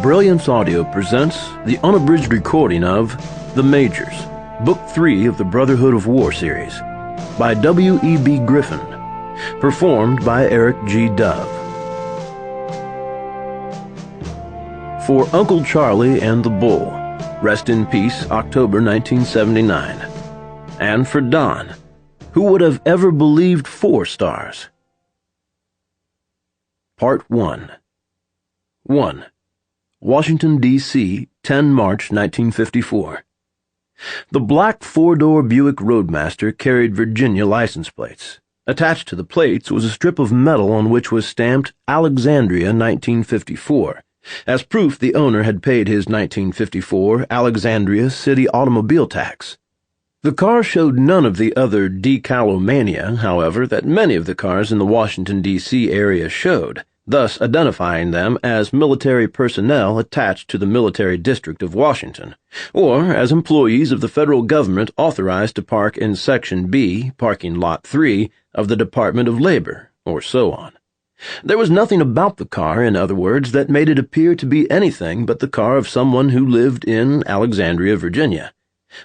Brilliance Audio presents the unabridged recording of The Majors, Book 3 of the Brotherhood of War series, by W.E.B. Griffin, performed by Eric G. Dove. For Uncle Charlie and the Bull, rest in peace, October 1979. And for Don, who would have ever believed 4 stars? Part 1. 1. Washington, D.C., 10 March 1954. The black 4-door Buick Roadmaster carried Virginia license plates. Attached to the plates was a strip of metal on which was stamped Alexandria 1954, as proof the owner had paid his 1954 Alexandria city automobile tax. The car showed none of the other decalomania, however, that many of the cars in the Washington, D.C. area showed, thus identifying them as military personnel attached to the Military District of Washington, or as employees of the federal government authorized to park in Section B, Parking Lot 3, of the Department of Labor, or so on. There was nothing about the car, in other words, that made it appear to be anything but the car of someone who lived in Alexandria, Virginia.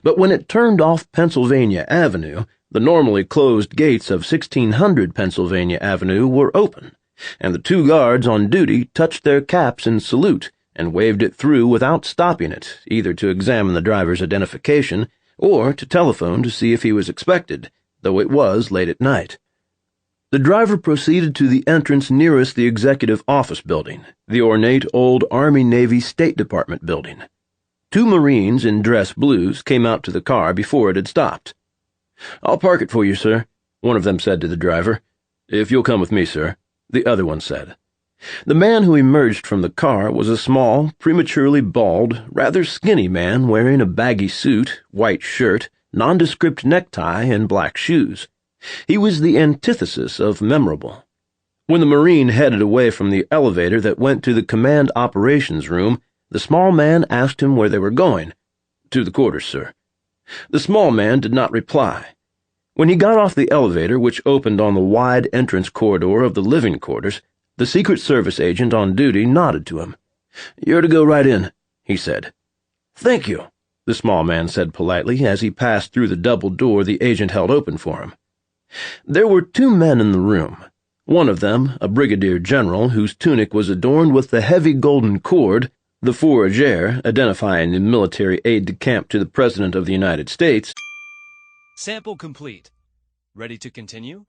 But when it turned off Pennsylvania Avenue, the normally closed gates of 1600 Pennsylvania Avenue were open, and the 2 guards on duty touched their caps in salute and waved it through without stopping it, either to examine the driver's identification or to telephone to see if he was expected, though it was late at night. The driver proceeded to the entrance nearest the Executive Office Building, the ornate old Army-Navy State Department building. 2 Marines in dress blues came out to the car before it had stopped. "I'll park it for you, sir," one of them said to the driver. "If you'll come with me, sir," the other one said. The man who emerged from the car was a small, prematurely bald, rather skinny man wearing a baggy suit, white shirt, nondescript necktie, and black shoes. He was the antithesis of memorable. When the Marine headed away from the elevator that went to the command operations room, the small man asked him where they were going. "To the quarters, sir." The small man did not reply. When he got off the elevator, which opened on the wide entrance corridor of the living quarters, the Secret Service agent on duty nodded to him. "You're to go right in," he said. "Thank you," the small man said politely as he passed through the double door the agent held open for him. There were 2 men in the room. One of them, a brigadier general whose tunic was adorned with the heavy golden cord, the fourragère, identifying the military aide-de-camp to the President of the United States. Sample complete. Ready to continue?